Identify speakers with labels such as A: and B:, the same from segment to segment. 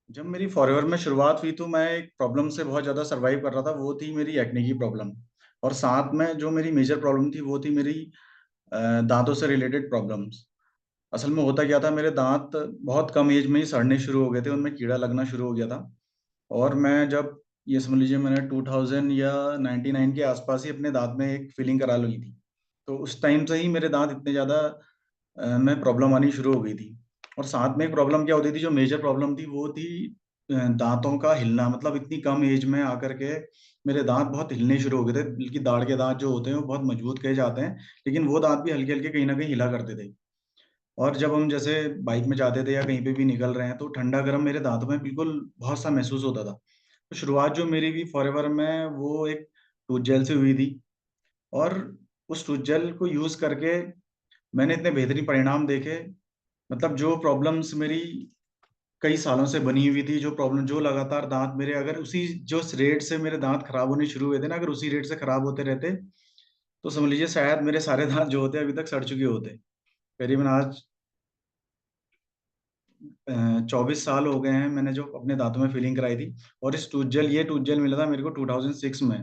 A: जब मेरी फॉरएवर में शुरुआत हुई तो मैं एक प्रॉब्लम से बहुत ज़्यादा सर्वाइव कर रहा था। वो थी मेरी एक्ने की प्रॉब्लम। और साथ में जो मेरी मेजर प्रॉब्लम थी वो थी मेरी दांतों से रिलेटेड प्रॉब्लम्स। असल में होता क्या था, मेरे दांत बहुत कम एज में ही सड़ने शुरू हो गए थे, उनमें कीड़ा लगना शुरू हो गया था। और मैं जब ये समझ लीजिए मैंने 2000 या 99 के आसपास ही अपने दांत में एक फिलिंग करा ली थी। तो उस टाइम से ही मेरे दांत इतने ज़्यादा में प्रॉब्लम आनी शुरू हो गई थी। और साथ में एक प्रॉब्लम क्या होती थी, जो मेजर प्रॉब्लम थी वो थी दांतों का हिलना। मतलब इतनी कम एज में आकर के मेरे दांत बहुत हिलने शुरू हो गए थे, बल्कि दाढ़ के दांत जो होते हैं वो बहुत मजबूत कहे जाते हैं, लेकिन वो दांत भी हल्के हल्के कहीं ना कहीं हिला करते थे। और जब हम जैसे बाइक में जाते थे या कहीं पे भी निकल रहे हैं तो ठंडा गर्म मेरे दांतों में बिल्कुल बहुत सा महसूस होता था। तो शुरुआत जो मेरी भी फॉरएवर में वो एक टूथ जेल से हुई थी। और उस टूथ जेल को यूज करके मैंने इतने बेहतरीन परिणाम देखे। मतलब जो प्रॉब्लम्स मेरी कई सालों से बनी हुई थी, जो प्रॉब्लम जो लगातार दांत मेरे अगर उसी जो रेट से मेरे दांत खराब होने शुरू हुए थे ना, अगर उसी रेट से खराब होते रहते तो समझ लीजिए शायद मेरे सारे दांत जो होते अभी तक सड़ चुके होते। करीबन आज 24 साल हो गए हैं मैंने जो अपने दांतों में फिलिंग कराई थी। और इस टूथ जेल ये टूथ जेल मिला था मेरे को 2006 में।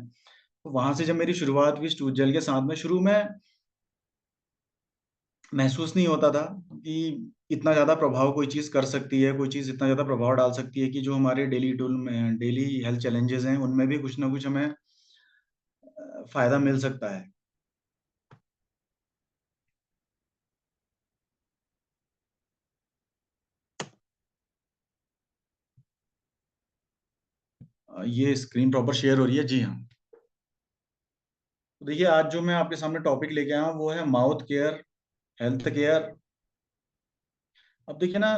A: तो वहां से जब मेरी शुरुआत हुई इस टूथ जेल के साथ में, शुरू में महसूस नहीं होता था कि इतना ज्यादा प्रभाव कोई चीज कर सकती है, कोई चीज इतना ज्यादा प्रभाव डाल सकती है कि जो हमारे डेली टूल में डेली हेल्थ चैलेंजेस हैं उनमें भी कुछ ना कुछ हमें फायदा मिल सकता है। ये स्क्रीन प्रॉपर शेयर हो रही है? जी हाँ। तो देखिए, आज जो मैं आपके सामने टॉपिक लेके आया हूँ वो है माउथ केयर, हेल्थ केयर। अब देखिए ना,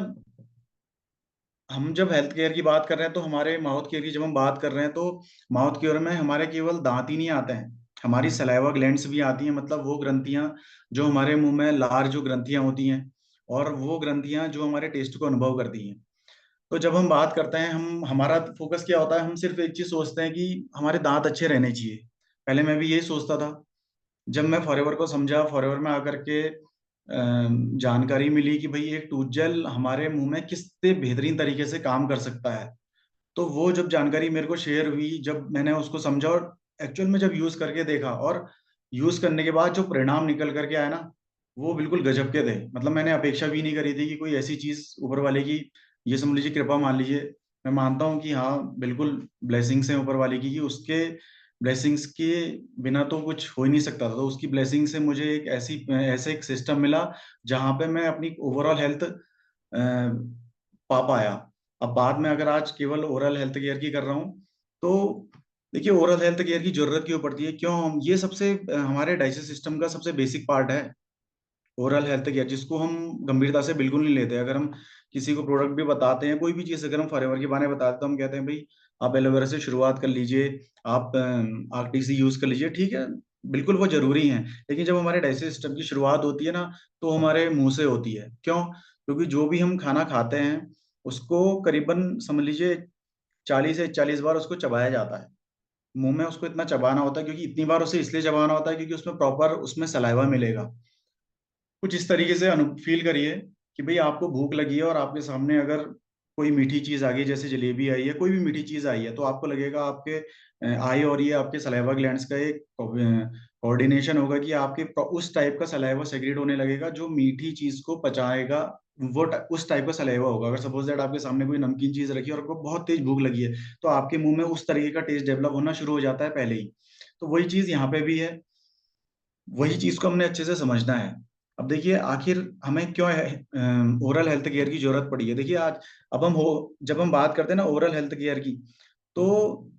A: हम जब हेल्थ केयर की बात कर रहे हैं तो हमारे माउथ केयर की जब हम बात कर रहे हैं तो माउथ केयर में हमारे केवल दांत ही नहीं आते हैं, हमारी सलाइवा ग्लैंड्स भी आती हैं। मतलब वो ग्रंथियां जो हमारे मुंह में लार जो ग्रंथियां होती हैं, और वो ग्रंथियां जो हमारे टेस्ट को अनुभव करती हैं। तो जब हम बात करते हैं, हम हमारा फोकस क्या होता है, हम सिर्फ एक चीज सोचते हैं कि हमारे दांत अच्छे रहने चाहिए। पहले मैं भी यही सोचता था। जब मैं फॉरएवर को समझा, फॉरएवर में आकर के जानकारी मिली कि भाई एक टूथ जेल हमारे मुंह में किस बेहतरीन तरीके से काम कर सकता है। तो वो जब जानकारी मेरे को शेयर हुई, जब मैंने उसको समझा और एक्चुअल में जब यूज करके देखा, और यूज करने के बाद जो परिणाम निकल करके आया ना, वो बिल्कुल गजब के थे। मतलब मैंने अपेक्षा भी नहीं करी थी कि कोई ऐसी चीज ऊपर वाले की, ये समझ लीजिए कृपा मान लीजिए। मैं मानता हूँ कि हाँ बिल्कुल ब्लेसिंग्स हैं ऊपर वाले की, कि उसके ब्लेसिंग्स के बिना तो कुछ हो ही नहीं सकता था। तो उसकी ब्लेसिंग से मुझे एक ऐसे एक सिस्टम मिला जहाँ पे मैं अपनी ओवरऑल हेल्थ पा पाया। अब बाद में अगर आज केवल ओरल हेल्थ केयर की कर रहा हूँ तो देखिए, ओरल हेल्थ केयर की जरूरत क्यों पड़ती है, क्यों हम ये सबसे हमारे डाइजेस्ट सिस्टम का सबसे बेसिक पार्ट है ओरल हेल्थ केयर, जिसको हम गंभीरता से बिल्कुल नहीं लेते। अगर हम किसी को प्रोडक्ट भी बताते हैं, कोई भी चीज अगर हम फॉरएवर के बारे में बताते हैं तो हम कहते हैं भाई आप एलोवेरा से शुरुआत कर लीजिए, आप आरटीसी यूज कर लीजिए, ठीक है, बिल्कुल वो जरूरी है। लेकिन जब हमारे डाइजेस्ट सिस्टम की शुरुआत होती है ना, तो हमारे मुंह से होती है। क्यों? क्योंकि जो भी हम खाना खाते हैं उसको करीबन समझ लीजिए 40 से 41 बार उसको चबाया जाता है। मुंह में उसको इतना चबाना होता है, क्योंकि इतनी बार उसे इसलिए चबाना होता है क्योंकि उसमें प्रॉपर उसमें सलाइवा मिलेगा। कुछ इस तरीके से अनु फील करिए कि भाई आपको भूख लगी है और आपके सामने अगर कोई मीठी चीज आ गई, जैसे जलेबी आई है, कोई भी मीठी चीज आई है, तो आपको लगेगा आपके आई और ये आपके सलाइवा ग्लैंड्स का एक कोऑर्डिनेशन होगा कि आपके उस टाइप का सलाइवा सेक्रेट होने लगेगा जो मीठी चीज को पचाएगा। उस टाइप का सलाइवा होगा। अगर सपोज दैट आपके सामने कोई नमकीन चीज रखी है और आपको बहुत तेज भूख लगी है, तो आपके मुंह में उस तरीके का टेस्ट डेवलप होना शुरू हो जाता है पहले ही। तो वही चीज यहाँ पे भी है, वही चीज को हमने अच्छे से समझना है। अब देखिए, आखिर हमें क्यों ओरल हेल्थ केयर की जरूरत पड़ी है। देखिए आज, अब हम हो जब हम बात करते हैं ना ओरल हेल्थ केयर की, तो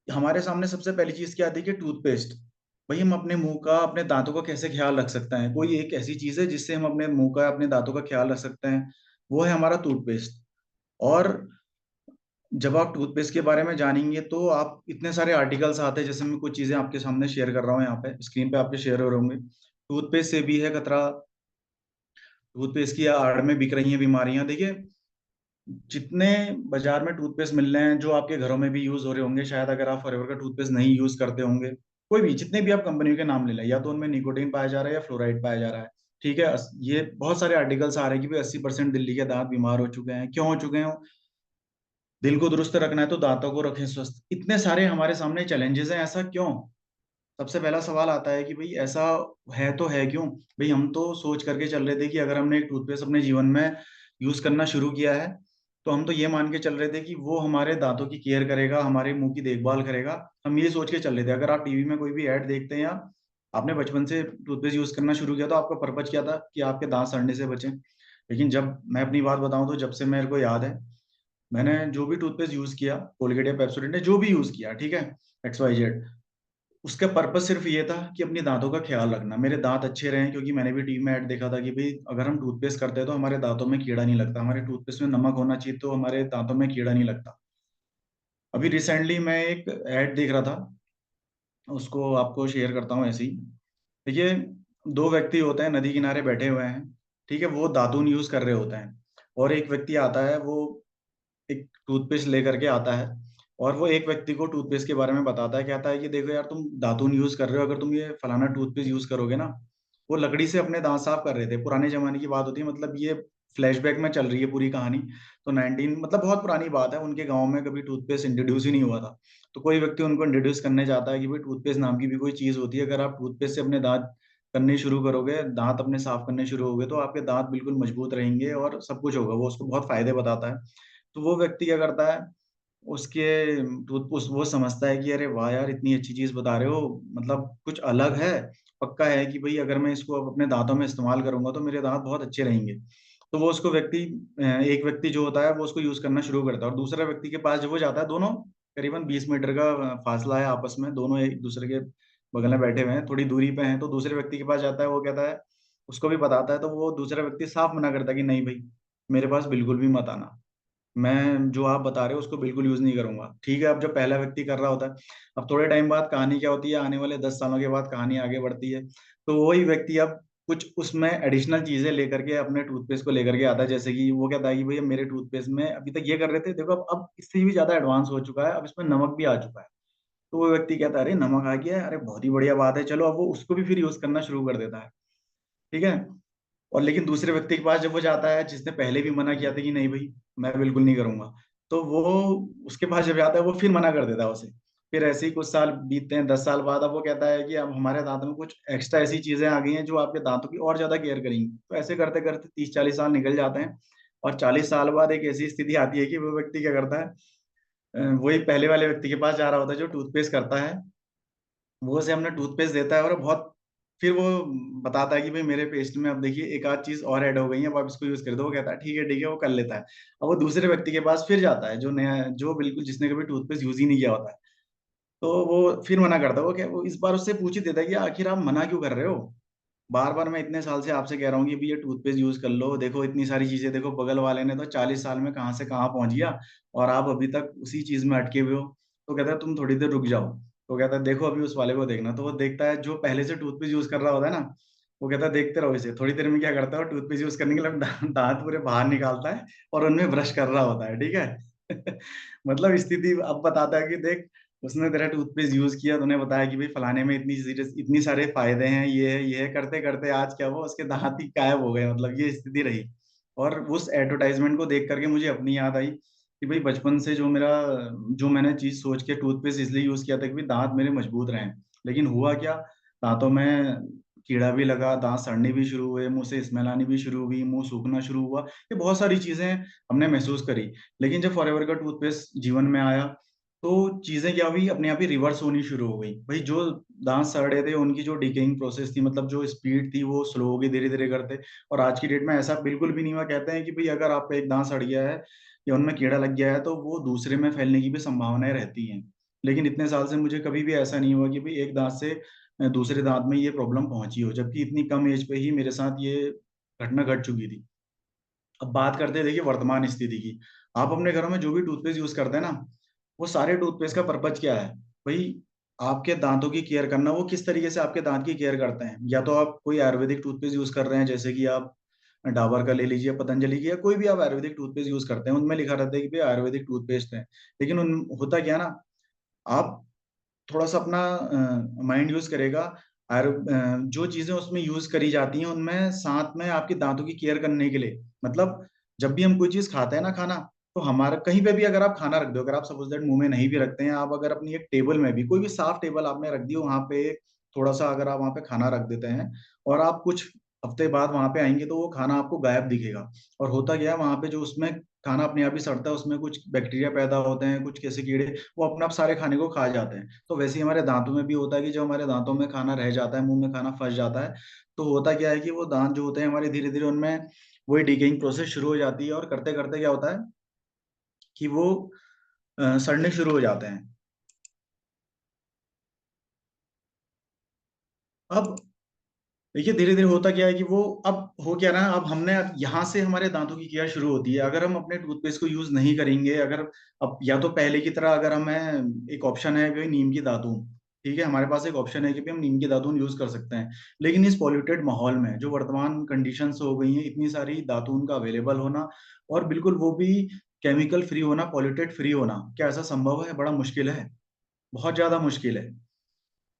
A: हमारे सामने सबसे पहली चीज क्या आती है कि टूथपेस्ट। भाई हम अपने मुंह का, अपने दांतों का कैसे ख्याल रख सकते हैं? कोई एक ऐसी चीज है जिससे हम अपने मुंह का, अपने दांतों का ख्याल रख सकते हैं, वो है हमारा टूथपेस्ट। और जब आप टूथपेस्ट के बारे में जानेंगे तो आप इतने सारे आर्टिकल्स आते हैं, जैसे मैं कुछ चीजें आपके सामने शेयर कर रहा हूँ, यहाँ पे स्क्रीन पे आपके शेयर हो रहे होंगे। टूथपेस्ट से भी है खतरा, टूथपेस्ट की आड़ में बिक रही हैं बीमारियां। देखिए, जितने बाजार में टूथपेस्ट मिल रहे हैं जो आपके घरों में भी यूज हो रहे होंगे, शायद अगर आप फॉरएवर का टूथपेस्ट नहीं यूज करते होंगे, कोई भी जितने भी आप कंपनियों के नाम ले लें, या तो उनमें निकोटीन पाया जा रहा है या फ्लोराइड पाया जा रहा है। ठीक है, ये बहुत सारे आर्टिकल्स आ रहे हैं कि भाई 80% दिल्ली के दांत बीमार हो चुके हैं। क्यों हो चुके हैं? दिल को दुरुस्त रखना है तो दांतों को रखें स्वस्थ। इतने सारे हमारे सामने चैलेंजेस हैं, ऐसा क्यों? सबसे पहला सवाल आता है कि भाई ऐसा है तो है क्यों? भाई हम तो सोच करके चल रहे थे कि अगर हमने एक टूथपेस्ट अपने जीवन में यूज करना शुरू किया है, तो हम तो ये मान के चल रहे थे कि वो हमारे दांतों की केयर करेगा, हमारे मुंह की देखभाल करेगा। हम ये सोच के चल रहे थे। अगर आप टीवी में कोई भी ऐड देखते हैं, या आपने बचपन से टूथपेस्ट यूज करना शुरू किया, तो आपका पर्पज क्या था? कि आपके दांत सड़ने से बचें। लेकिन जब मैं अपनी बात बताऊं, तो जब से मेरे को याद है, मैंने जो भी टूथपेस्ट यूज किया, कोलगेट या पेप्सोडेंट ने जो भी यूज किया, ठीक है, एक्स वाई जेड, उसका पर्पस सिर्फ ये था कि अपनी दांतों का ख्याल रखना, मेरे दांत अच्छे रहें। क्योंकि मैंने भी टीवी में ऐड देखा था कि भाई अगर हम टूथपेस्ट करते हैं तो हमारे दांतों में कीड़ा नहीं लगता, हमारे टूथपेस्ट में नमक होना चाहिए तो हमारे दांतों में कीड़ा नहीं लगता। अभी रिसेंटली मैं एक ऐड देख रहा था, उसको आपको शेयर करता हूँ ऐसे ही। देखिए, दो व्यक्ति होते हैं, नदी किनारे बैठे हुए हैं, ठीक है, वो दातून यूज कर रहे होते हैं। और एक व्यक्ति आता है, वो एक टूथपेस्ट लेकर के आता है, और वो एक व्यक्ति को टूथपेस्ट के बारे में बताता है, कहता है कि देखो यार, तुम दातून यूज कर रहे हो, अगर तुम ये फलाना टूथपेस्ट यूज करोगे ना। वो लकड़ी से अपने दांत साफ कर रहे थे, पुराने जमाने की बात होती है, मतलब ये फ्लैशबैक में चल रही है पूरी कहानी। तो 19, मतलब बहुत पुरानी बात है, उनके गांव में कभी टूथपेस्ट इंट्रोड्यूस ही नहीं हुआ था। तो कोई व्यक्ति उनको इंट्रोड्यूस करने जाता है कि भाई टूथपेस्ट नाम की भी कोई चीज होती है, अगर आप टूथपेस्ट से अपने दांत करने शुरू करोगे, दांत अपने साफ करने शुरू होगे, तो आपके दांत बिल्कुल मजबूत रहेंगे और सब कुछ होगा। वो उसको बहुत फायदे बताता है। तो वो व्यक्ति क्या करता है, उसके उस वो समझता है कि अरे वाह यार, इतनी अच्छी चीज बता रहे हो, मतलब कुछ अलग है। पक्का है कि भाई अगर मैं इसको अब अपने दांतों में इस्तेमाल करूंगा तो मेरे दांत बहुत अच्छे रहेंगे। तो वो उसको व्यक्ति, एक व्यक्ति जो होता है वो उसको यूज करना शुरू करता है, और दूसरा व्यक्ति के पास जब वो जाता है, दोनों करीबन 20 मीटर का फासला है आपस में, दोनों एक दूसरे के बगल में बैठे हुए हैं, थोड़ी दूरी पे हैं। तो दूसरे व्यक्ति के पास जाता है, वो कहता है, उसको भी बताता है, तो वो दूसरा व्यक्ति साफ मना करता है कि नहीं भाई, मेरे पास बिल्कुल भी मत आना, मैं जो आप बता रहे हो उसको बिल्कुल यूज नहीं करूंगा। ठीक है, अब जब पहला व्यक्ति कर रहा होता है, अब थोड़े टाइम बाद कहानी क्या होती है, आने वाले 10 सालों के बाद कहानी आगे बढ़ती है। तो वही व्यक्ति अब कुछ उसमें एडिशनल चीजें लेकर के अपने टूथपेस्ट को लेकर के आता है। जैसे कि वो कहता है कि भैया मेरे टूथपेस्ट में अभी तक ये कर रहे थे, देखो अब इससे भी ज्यादा एडवांस हो चुका है, अब इसमें नमक भी आ चुका है। तो वो व्यक्ति कहता है, अरे नमक आ गया है, अरे बहुत ही बढ़िया बात है, चलो। अब वो उसको भी फिर यूज करना शुरू कर देता है, ठीक है। और लेकिन दूसरे व्यक्ति के पास जब वो जाता है, जिसने पहले भी मना किया था कि नहीं भाई मैं बिल्कुल नहीं करूंगा, तो वो उसके पास जब आता है, वो फिर मना कर देता है उसे। फिर ऐसे ही कुछ साल बीतते हैं, 10 साल बाद अब वो कहता है कि अब हमारे दांतों में कुछ एक्स्ट्रा ऐसी चीजें आ गई हैं जो आपके दांतों की और ज्यादा केयर करेंगी। तो ऐसे करते करते 30-40 साल निकल जाते हैं, और 40 साल बाद एक ऐसी स्थिति आती है कि वो व्यक्ति क्या करता है, वही पहले वाले व्यक्ति के पास जा रहा होता है जो टूथपेस्ट करता है। वो उसे हमने टूथपेस्ट देता है, और बहुत फिर वो बताता है कि भाई मेरे पेस्ट में अब देखिए एक आध चीज और ऐड हो गई है, अब आप इसको यूज कर दो। वो कहता है ठीक है ठीक है, वो कर लेता है। अब वो दूसरे व्यक्ति के पास फिर जाता है, जो नया, जो बिल्कुल जिसने कभी टूथपेस्ट यूज ही नहीं किया होता है। तो वो फिर मना करता है। वो क्या, वो इस बार उससे पूछ ही देता है कि आखिर आप मना क्यों कर रहे हो? बार बार मैं इतने साल से आपसे कह रहा हूँ कि भी ये टूथपेस्ट यूज कर लो, देखो इतनी सारी चीजें, देखो बगल वाले ने तो 40 साल में कहाँ से कहाँ पहुंच गया, और आप अभी तक उसी चीज में अटके हुए हो। तो कहता है तुम थोड़ी देर रुक जाओ। तो कहता है देखो अभी उस वाले को देखना। तो वो देखता है, जो पहले से टूथपेस्ट यूज कर रहा होता है ना, वो कहता है देखते रहो इसे। थोड़ी देर में क्या करता है, वो टूथपेस्ट यूज करने के लिए दांत पूरे बाहर निकालता है, और उनमें ब्रश कर रहा होता है, ठीक है। मतलब स्थिति अब बताता है कि देख, उसने तेरा टूथपेस्ट यूज किया, तूने बताया कि भाई फलाने में इतनी सीरियस, इतनी सारे फायदे हैं, ये है, करते करते आज क्या हुआ, उसके दांत ही गायब हो गए। मतलब ये स्थिति रही। और उस एडवर्टाइजमेंट को देख करके मुझे अपनी याद आई कि भाई बचपन से जो मैंने चीज सोच के टूथपेस्ट इसलिए यूज किया था कि भाई दांत मेरे मजबूत रहें। लेकिन हुआ क्या, दांतों में कीड़ा भी लगा, दांत सड़ने भी शुरू हुए, मुंह से स्मेल आनी भी शुरू हुई, मुंह सूखना शुरू हुआ। ये बहुत सारी चीजें हमने महसूस करी। लेकिन जब फॉरएवर का टूथपेस्ट जीवन में आया, तो चीजें क्या हुई, अपने आप ही रिवर्स होनी शुरू हो गई। भाई जो दांत सड़ रहे थे, उनकी जो डिकेइंग प्रोसेस थी, मतलब जो स्पीड थी, वो स्लो हो गई धीरे धीरे करते। और आज की डेट में ऐसा बिल्कुल भी नहीं हुआ। कहते हैं कि भाई अगर आपका एक दांत सड़ गया है, या उनमें कीड़ा लग गया है, तो वो दूसरे में फैलने की भी संभावनाएं रहती हैं। लेकिन इतने साल से मुझे कभी भी ऐसा नहीं हुआ कि भाई एक दांत से दूसरे दांत में ये प्रॉब्लम पहुंची हो, जबकि इतनी कम एज पे ही मेरे साथ ये घटना घट चुकी थी। अब बात करते हैं देखिए वर्तमान स्थिति की। आप अपने घरों में जो भी टूथपेस्ट यूज करते हैं ना, वो सारे टूथपेस्ट का पर्पज क्या है? भाई आपके दांतों की केयर करना। वो किस तरीके से आपके दांत की केयर करते हैं? या तो आप कोई आयुर्वेदिक टूथपेस्ट यूज कर रहे हैं, जैसे कि आप डाबर का ले लीजिए, पतंजलि की, या कोई भी आप आयुर्वेदिक टूथपेस्ट यूज करते हैं, उनमें लिखा रहता है कि भाई आयुर्वेदिक टूथपेस्ट है। लेकिन उन होता क्या ना, आप थोड़ा सा अपना माइंड यूज करेगा। और जो चीजें उसमें यूज करी जाती हैं, उनमें साथ में आपके दांतों की केयर करने के लिए, मतलब जब भी हम कोई चीज खाते हैं ना, खाना, हमारा कहीं पे भी अगर आप खाना रख दो, अगर आप सपोज दैट मुंह में नहीं भी रखते हैं, आप अगर अपनी एक टेबल में भी, कोई भी साफ टेबल आपने रख दी हो, वहां पे थोड़ा सा अगर आप वहां पे खाना रख देते हैं और आप कुछ हफ्ते बाद वहां पे आएंगे, तो वो खाना आपको गायब दिखेगा। और होता क्या है, वहां पे जो उसमें खाना अपने आप ही सड़ता है, उसमें कुछ बैक्टीरिया पैदा होते हैं, कुछ कैसे कीड़े, वो अपने आप सारे खाने को खा जाते हैं। तो वैसे ही हमारे दांतों में भी होता है कि जब हमारे दांतों में खाना रह जाता है, मुंह में खाना फंस जाता है, तो होता क्या है कि वो दांत जो होते हैं हमारे, धीरे धीरे उनमें वही डिकेइंग प्रोसेस शुरू हो जाती है, और करते करते क्या होता है कि वो सड़ने शुरू हो जाते हैं। अब देखिए धीरे धीरे होता क्या है कि वो, अब हो क्या रहा है, अब हमने यहाँ से हमारे दांतों की केयर शुरू होती है। अगर हम अपने टूथपेस्ट को यूज नहीं करेंगे, अगर अब या तो पहले की तरह अगर हमें एक ऑप्शन है कि भाई नीम की दातून, ठीक है, हमारे पास एक ऑप्शन है कि भाई हम नीम की दातून यूज कर सकते हैं। लेकिन इस पॉल्यूटेड माहौल में जो वर्तमान कंडीशंस हो गई हैं, इतनी सारी दातून का अवेलेबल होना, और बिल्कुल वो भी केमिकल फ्री होना, पॉल्यूटेड फ्री होना, क्या ऐसा संभव है? बड़ा मुश्किल है, बहुत ज्यादा मुश्किल है।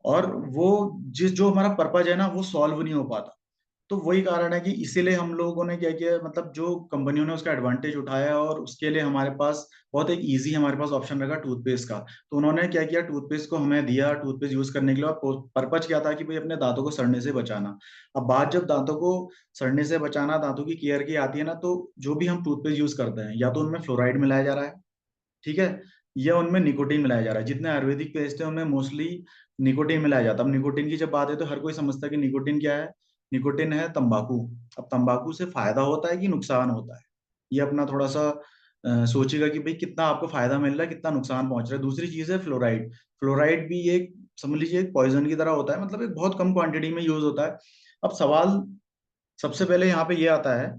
A: और वो जिस जो हमारा पर्पज है ना, वो सॉल्व नहीं हो पाता। तो वही कारण है कि इसीलिए हम लोगों ने क्या किया, मतलब जो कंपनियों ने उसका एडवांटेज उठाया, और उसके लिए हमारे पास बहुत एक इजी हमारे पास ऑप्शन रखा टूथपेस्ट का। तो उन्होंने क्या किया, टूथपेस्ट को हमें दिया टूथपेस्ट यूज करने के लिए, और पर्पज क्या था कि भाई अपने दांतों को सड़ने से बचाना। अब बात जब दांतों को सड़ने से बचाना, दांतों की केयर की आती है ना, तो जो भी हम टूथपेस्ट यूज करते हैं, या तो उनमें फ्लोराइड मिलाया जा रहा है, ठीक है, या उनमें निकोटीन मिलाया जा रहा है। जितने आयुर्वेदिक पेस्ट है उनमें मोस्टली निकोटीन मिलाया जाता है। अब निकोटीन की जब बात है, तो हर कोई समझता है कि निकोटीन क्या है, निकोटीन है तंबाकू। अब तंबाकू से फायदा होता है कि नुकसान होता है, ये अपना थोड़ा सा सोचेगा कि भाई कितना आपको फायदा मिल रहा है, कितना नुकसान पहुंच रहा है। दूसरी चीज है फ्लोराइड। फ्लोराइड भी एक, समझ लीजिए, एक पॉइजन की तरह होता है, मतलब एक बहुत कम क्वांटिटी में यूज होता है। अब सवाल सबसे पहले यहाँ पे ये आता है,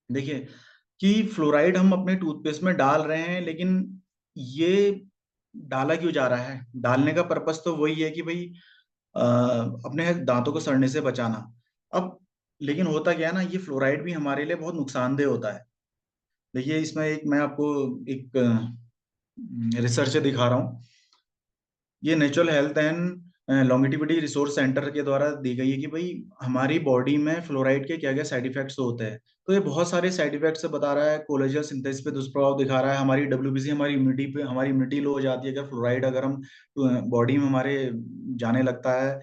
A: देखिए, कि फ्लोराइड हम अपने टूथपेस्ट में डाल रहे हैं, लेकिन ये डाला क्यों जा रहा है? डालने का पर्पस तो वही है कि भाई अपने दांतों को सड़ने से बचाना। अब लेकिन होता क्या है ना, ये फ्लोराइड भी हमारे लिए बहुत नुकसानदेह होता है। देखिए इसमें एक मैं आपको एक रिसर्च दिखा रहा हूँ। ये natural health and longevity resource centre के द्वारा दी गई है कि भाई हमारी बॉडी में फ्लोराइड के क्या क्या साइड इफेक्ट्स होते हैं। तो ये बहुत सारे साइड इफेक्ट्स बता रहा है, कोलेजन सिंथेसिस पे दुष्प्रभाव दिखा रहा है, हमारी डब्ल्यूबीसी, हमारी इम्यूनिटी पे, हमारी इम्यूनिटी लो हो जाती है अगर फ्लोराइड, अगर हम बॉडी में हमारे जाने लगता है,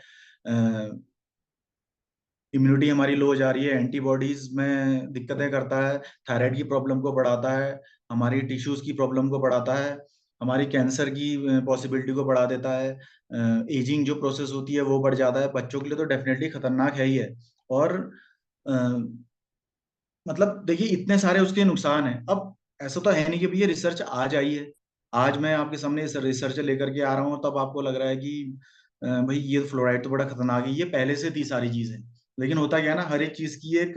A: इम्यूनिटी हमारी लो हो जा रही है, एंटीबॉडीज में दिक्कतें करता है, थायराइड की प्रॉब्लम को बढ़ाता है, हमारी टिश्यूज की प्रॉब्लम को बढ़ाता है, हमारी कैंसर की पॉसिबिलिटी को बढ़ा देता है, एजिंग जो प्रोसेस होती है वो बढ़ जाता है। बच्चों के लिए तो डेफिनेटली खतरनाक है ही है। और अ, मतलब देखिए इतने सारे उसके नुकसान हैं। अब ऐसा तो है नहीं कि भैया रिसर्च आज आई है, आज मैं आपके सामने इस रिसर्च लेकर के आ रहा हूँ, तब आपको लग रहा है कि भाई ये फ्लोराइड तो बड़ा खतरनाक है, ये पहले से थी सारी चीजें। लेकिन होता क्या है ना, हर एक चीज की एक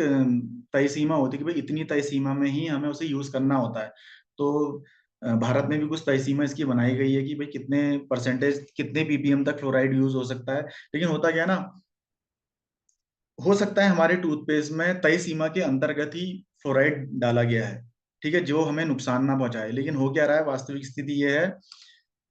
A: तय सीमा होती है कि भाई इतनी तय सीमा में ही हमें उसे यूज करना होता है। तो भारत में भी कुछ तय सीमा इसकी बनाई गई है कि भाई कितने परसेंटेज, कितने पीपीएम तक फ्लोराइड यूज हो सकता है। लेकिन होता क्या है ना, हो सकता है हमारे टूथपेस्ट में तय सीमा के अंतर्गत ही फ्लोराइड डाला गया है, ठीक है, जो हमें नुकसान ना पहुंचाए। लेकिन हो क्या रहा है, वास्तविक स्थिति ये है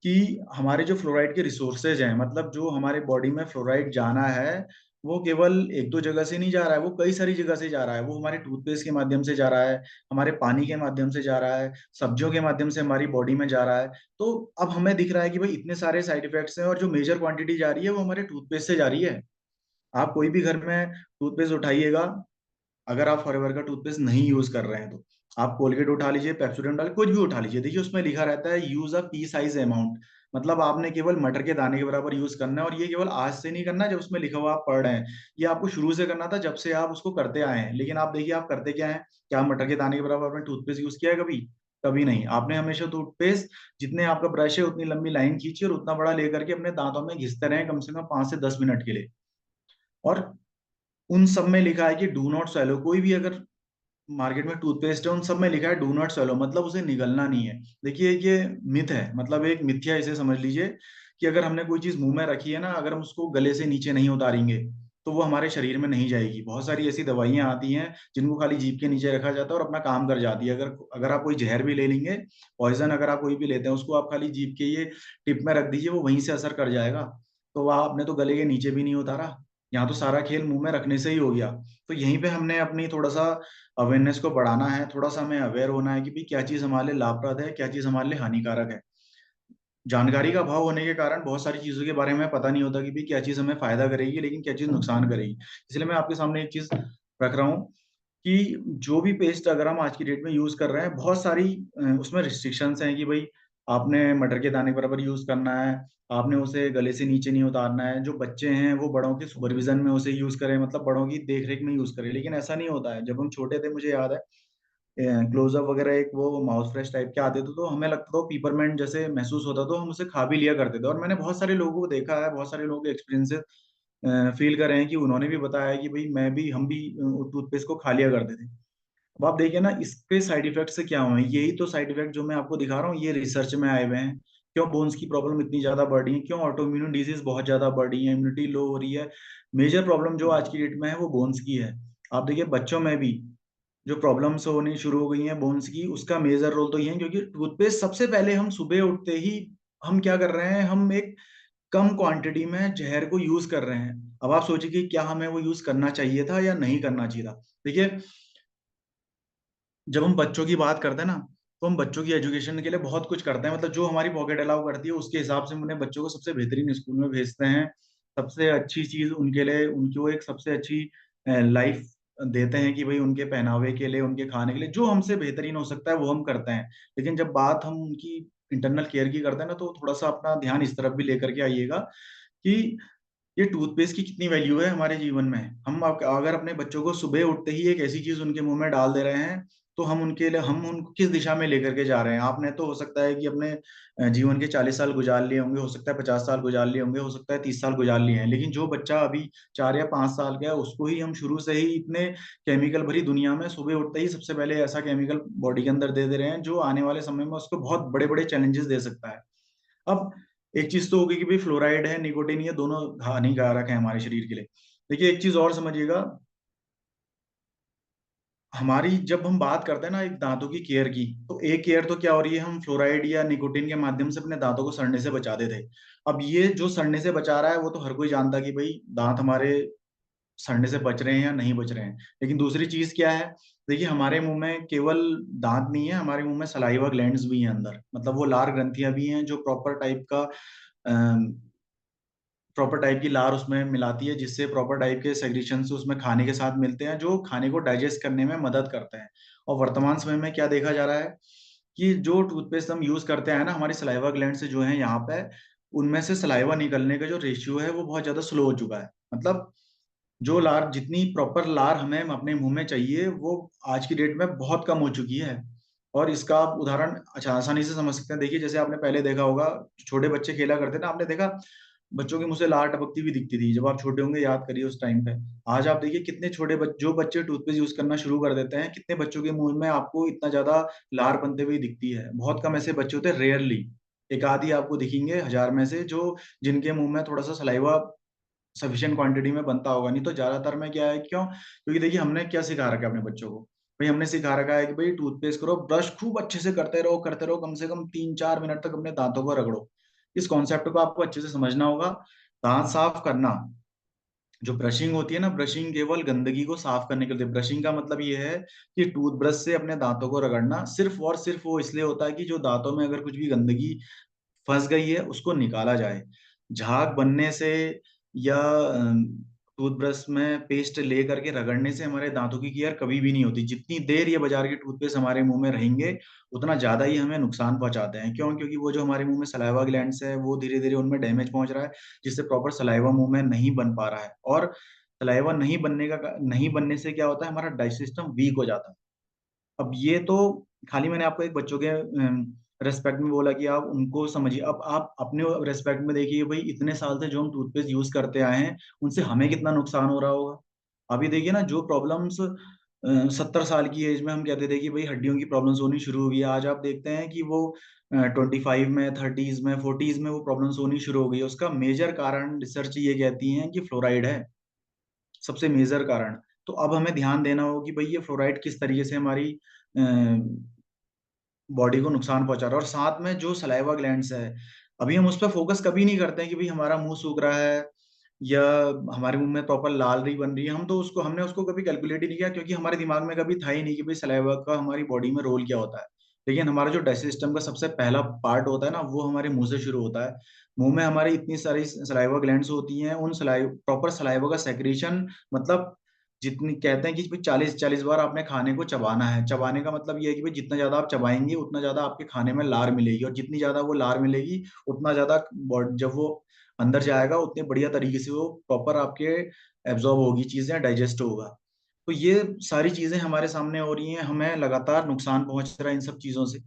A: कि हमारे जो फ्लोराइड के रिसोर्सेज हैं, मतलब जो हमारे बॉडी में फ्लोराइड जाना है, वो केवल एक दो जगह से नहीं जा रहा है, वो कई सारी जगह से जा रहा है। वो हमारे टूथपेस्ट के माध्यम से जा रहा है, हमारे पानी के माध्यम से जा रहा है, सब्जियों के माध्यम से हमारी बॉडी में जा रहा है। तो अब हमें दिख रहा है कि भाई इतने सारे साइड इफेक्ट्स हैं, और जो मेजर क्वांटिटी जा रही है वो हमारे टूथपेस्ट से जा रही है। आप कोई भी घर में टूथपेस्ट उठाइएगा, अगर आप फॉरएवर का टूथपेस्ट नहीं यूज कर रहे हैं, तो आप कोलगेट उठा लीजिए, पेप्सोडेंट डाल, कुछ भी उठा लीजिए, देखिए उसमें लिखा रहता है use a P size amount. मतलब आपने केवल मटर के दाने के बराबर यूज करना है, और ये केवल आज से नहीं करना है जब उसमें लिखा हुआ आप पढ़ रहे हैं। ये आपको शुरू से करना था, जब से आप उसको करते आए हैं। लेकिन आप देखिए आप करते क्या है, क्या मटर के दाने के बराबर आपने टूथपेस्ट यूज किया है कभी? कभी नहीं। आपने हमेशा टूथपेस्ट, जितने आपका ब्रश है उतनी लंबी लाइन खींची और उतना बड़ा लेकर के अपने दांतों में घिसते रहे कम से कम 5 से 10 मिनट के लिए। और उन सब में लिखा है कि डू नॉट swallow। कोई भी अगर मार्केट में टूथपेस्ट है, उन सब में लिखा है डू नॉट swallow, मतलब उसे निगलना नहीं है। देखिए ये मिथ है, मतलब एक मिथ्या इसे समझ लीजिए, कि अगर हमने कोई चीज मुंह में रखी है ना, अगर हम उसको गले से नीचे नहीं उतारेंगे, तो वो हमारे शरीर में नहीं जाएगी। बहुत सारी ऐसी दवाइयां आती हैं जिनको खाली जीभ के नीचे रखा जाता है और अपना काम कर जाती है। अगर अगर आप कोई जहर भी ले लेंगे, पॉइजन अगर आप कोई भी लेते हैं, उसको आप खाली जीभ के ये टिप में रख दीजिए, वो वहीं से असर कर जाएगा। तो वह आपने तो गले के नीचे भी नहीं उतारा। यहाँ तो सारा खेल मुंह में रखने से ही हो गया। तो यहीं पे हमने अपनी थोड़ा सा अवेयरनेस को बढ़ाना है, थोड़ा सा हमें अवेयर होना है कि भाई क्या चीज हमारे लिए लाभप्रद है, क्या चीज हमारे लिए हानिकारक है। जानकारी का अभाव होने के कारण बहुत सारी चीजों के बारे में पता नहीं होता कि भाई क्या चीज हमें फायदा करेगी लेकिन क्या चीज नुकसान करेगी। इसलिए मैं आपके सामने एक चीज रख रहा हूँ कि जो भी पेस्ट अगर हम आज की डेट में यूज कर रहे हैं, बहुत सारी उसमें रिस्ट्रिक्शंस हैं कि भाई आपने मटर के दाने के बराबर यूज करना है, आपने उसे गले से नीचे नहीं उतारना है, जो बच्चे हैं वो बड़ों के सुपरविजन में उसे यूज करें, मतलब बड़ों की देखरेख में यूज करें। लेकिन ऐसा नहीं होता है। जब हम छोटे थे मुझे याद है क्लोजअप वगैरह एक वो माउथ फ्रेश टाइप के आते थे, तो हमें लगता था पीपरमेंट जैसे महसूस होता, तो हम उसे खा भी लिया करते थे। और मैंने बहुत सारे लोगों को देखा है, बहुत सारे लोगों के एक्सपीरियंसेस फील करे हैं कि उन्होंने भी बताया कि भाई मैं भी हम भी टूथपेस्ट को खा लिया करते थे। अब आप देखिए ना इसके साइड इफेक्ट से क्या हुए हैं, यही तो साइड इफेक्ट जो मैं आपको दिखा रहा हूँ ये रिसर्च में आए हुए हैं। क्यों बोन्स की प्रॉब्लम इतनी ज्यादा बढ़ रही है, क्यों ऑटोइम्यून डिजीज बहुत ज्यादा बढ़ रही है, इम्यूनिटी लो हो रही है। मेजर प्रॉब्लम जो आज की डेट में है वो बोन्स की है। आप देखिए बच्चों में भी जो प्रॉब्लम्स होनी शुरू हो गई हैं बोन्स की, उसका मेजर रोल तो ये है क्योंकि टूथपेस्ट सबसे पहले हम सुबह उठते ही हम क्या कर रहे हैं, हम एक कम क्वांटिटी में जहर को यूज कर रहे हैं। अब आप सोचिए कि क्या हमें वो यूज करना चाहिए था या नहीं करना चाहिए था। देखिए जब हम बच्चों की बात करते हैं ना, तो हम बच्चों की एजुकेशन के लिए बहुत कुछ करते हैं, मतलब जो हमारी पॉकेट अलाउ करती है उसके हिसाब से हम उन्हें बच्चों को सबसे बेहतरीन स्कूल में भेजते हैं। सबसे अच्छी चीज उनके लिए, उनको एक सबसे अच्छी लाइफ देते हैं कि भाई उनके पहनावे के लिए, उनके खाने के लिए जो हमसे बेहतरीन हो सकता है वो हम करते हैं। लेकिन जब बात हम उनकी इंटरनल केयर की करते हैं ना, तो थोड़ा सा अपना ध्यान इस तरफ भी लेकर के आइएगा कि ये टूथपेस्ट की कितनी वैल्यू है हमारे जीवन में। हम अगर अपने बच्चों को सुबह उठते ही एक ऐसी चीज उनके मुंह में डाल दे रहे हैं, तो हम उनके लिए हम उनको किस दिशा में लेकर के जा रहे हैं। आपने तो हो सकता है कि अपने जीवन के 40 साल गुजार लिए होंगे, हो सकता है 50 साल गुजार लिए होंगे, हो सकता है 30 साल गुजार लिए हैं, लेकिन जो बच्चा अभी 4 या 5 साल का है उसको ही हम शुरू से ही इतने केमिकल भरी दुनिया में सुबह उठते ही सबसे पहले ऐसा केमिकल बॉडी के अंदर दे दे रहे हैं जो आने वाले समय में उसको बहुत बड़े बड़े चैलेंजेस दे सकता है। अब एक चीज तो होगी कि भाई फ्लोराइड है, निकोटीन, ये दोनों हानिकारक है हमारे शरीर के लिए। देखिए एक चीज और समझिएगा, हमारी जब हम बात करते हैं ना एक दांतों की केयर की, तो एक केयर तो क्या हो रही है, हम फ्लोराइड या निकोटीन के माध्यम से अपने दांतों को सड़ने से बचाते थे। अब ये जो सड़ने से बचा रहा है वो तो हर कोई जानता कि भाई दांत हमारे सड़ने से बच रहे हैं या नहीं बच रहे हैं। लेकिन दूसरी चीज क्या है, देखिए हमारे मुंह में केवल दांत नहीं है, हमारे मुंह में सलाइवा ग्लैंड्स भी हैं अंदर, मतलब वो लार ग्रंथियां भी हैं जो प्रॉपर टाइप की लार उसमें मिलाती है, जिससे प्रॉपर टाइप के सेग्रीशन से उसमें खाने के साथ मिलते हैं जो खाने को डाइजेस्ट करने में मदद करते हैं। और वर्तमान समय में क्या देखा जा रहा है कि जो टूथपेस्ट हम यूज करते हैं ना, हमारी सलाइवा ग्लैंड से जो है यहाँ पे, उनमें से सलाइवा निकलने का जो रेशियो है वो बहुत ज्यादा स्लो हो चुका है। मतलब जो लार, जितनी प्रॉपर लार हमें अपने मुंह में चाहिए वो आज की डेट में बहुत कम हो चुकी है। और इसका आप उदाहरण अच्छा आसानी से समझ सकते हैं। देखिए जैसे आपने पहले देखा होगा, छोटे बच्चे खेला करते ना, आपने देखा बच्चों के मुंह से लार टपकती हुई दिखती थी जब आप छोटे होंगे, याद करिए उस टाइम पे। आज आप देखिए कितने छोटे जो बच्चे टूथपेस्ट यूज करना शुरू कर देते हैं, कितने बच्चों के मुंह में आपको इतना ज्यादा लार बनते हुए दिखती है। बहुत कम ऐसे बच्चे होते हैं, रेयरली एक आधी आपको दिखेंगे हजार में से, जो जिनके मुंह में थोड़ा सा सलाइवा सफिशिएंट क्वांटिटी में बनता होगा। नहीं तो ज्यादातर में क्या है, क्यों? क्योंकि देखिए हमने क्या सिखा रखा है अपने बच्चों को, भाई हमने सिखा रखा है कि भाई टूथपेस्ट करो, ब्रश खूब अच्छे से करते रहो, कम से कम 3-4 मिनट तक अपने दांतों को रगड़ो। इस कॉन्सेप्ट को आपको अच्छे से समझना होगा। दांत साफ करना, जो ब्रशिंग होती है ना, ब्रशिंग केवल गंदगी को साफ करने के लिए, ब्रशिंग का मतलब ये है कि टूथब्रश से अपने दांतों को रगड़ना सिर्फ और सिर्फ वो इसलिए होता है कि जो दांतों में अगर कुछ भी गंदगी फंस गई है उसको निकाला जाए। झाग बनने से या टूथब्रश में पेस्ट ले करके रगड़ने से हमारे दांतों की केयर कभी भी नहीं होती। जितनी देर ये बाजार के टूथपेस्ट हमारे मुंह में रहेंगे उतना ज्यादा ही हमें नुकसान पहुंचाते हैं। क्यों? क्योंकि वो जो हमारे मुंह में सलाइवा ग्लैंड्स है वो धीरे धीरे उनमें डैमेज पहुंच रहा है, जिससे प्रॉपर सलाइवा मुंह में नहीं बन पा रहा है। और सलाइवा नहीं बनने से क्या होता है, हमारा डाइजेस्ट सिस्टम वीक हो जाता है। अब ये तो खाली मैंने आपको एक बच्चों के रेस्पेक्ट में बोला कि आप उनको समझिए। अब आप अपने रेस्पेक्ट में देखिए भाई, इतने साल से जो हम टूथपेस्ट यूज करते आए हैं उनसे हमें कितना नुकसान हो रहा होगा। अभी देखिए ना जो प्रॉब्लम्स 70 साल की एज में हम कहते थे कि भाई हड्डियों की प्रॉब्लम्स होनी शुरू हुई है, आज आप देखते हैं कि वो 25 में, 30s में, 40s में वो प्रॉब्लम्स होनी शुरू हो गई है। उसका मेजर कारण रिसर्च ये कहती है कि फ्लोराइड है सबसे मेजर कारण। तो अब हमें ध्यान देना होगा कि भाई ये फ्लोराइड किस तरीके से हमारी बॉडी को नुकसान पहुंचा रहा है। और साथ में जो सलाइवा ग्लैंड्स है, अभी हम उस पर फोकस कभी नहीं करते हैं कि भाई हमारा मुंह सूख रहा है, या हमारे मुंह में प्रॉपर लाल रही बन रही है, हम तो उसको हमने उसको कभी कैलकुलेट ही नहीं किया, क्योंकि हमारे दिमाग में कभी था ही नहीं कि भाई सलाइवा का हमारी बॉडी में रोल क्या होता है। लेकिन हमारा जो डाइजेस्ट सिस्टम का सबसे पहला पार्ट होता है ना, वो हमारे मुंह से शुरू होता है। मुंह में हमारी इतनी सारी सलाइवा ग्लैंड्स होती हैं, उन सलाइव प्रॉपर सलाइवा का सेक्रेशन, मतलब जितनी कहते हैं कि भाई 40 40 बार आपने खाने को चबाना है। चबाने का मतलब ये है कि भाई जितना ज्यादा आप चबाएंगे उतना ज्यादा आपके खाने में लार मिलेगी, और जितनी ज्यादा वो लार मिलेगी उतना ज्यादा जब वो अंदर जाएगा उतने बढ़िया तरीके से वो प्रॉपर आपके एब्जॉर्ब होगी चीजें, डाइजेस्ट होगा। तो ये सारी चीजें हमारे सामने हो रही हैं, हमें लगातार नुकसान पहुंच रहा है इन सब चीजों से।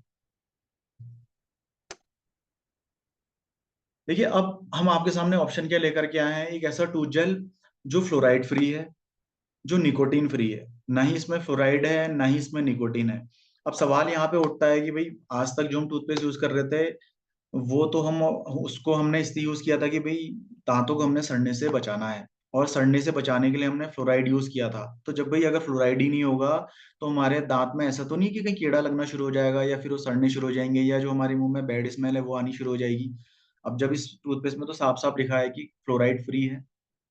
A: देखिए, अब हम आपके सामने ऑप्शन क्या लेकर के आए हैं, एक ऐसा टूथ जेल जो फ्लोराइड फ्री है, जो निकोटीन फ्री है। ना ही इसमें फ्लोराइड है, ना ही इसमें निकोटीन है। अब सवाल यहाँ पे उठता है कि भाई आज तक जो हम टूथपेस्ट यूज कर रहे थे, वो तो हम उसको हमने इसलिए यूज किया था कि भाई दांतों को हमने सड़ने से बचाना है, और सड़ने से बचाने के लिए हमने फ्लोराइड यूज किया था। तो जब भाई अगर फ्लोराइड ही नहीं होगा, तो हमारे दांत में ऐसा तो नहीं कि कहीं कीड़ा लगना शुरू हो जाएगा, या फिर वो सड़ने शुरू हो जाएंगे, या जो हमारे मुंह में बैड स्मेल है वो आनी शुरू हो जाएगी। अब जब इस टूथपेस्ट में तो साफ साफ लिखा है कि फ्लोराइड फ्री है,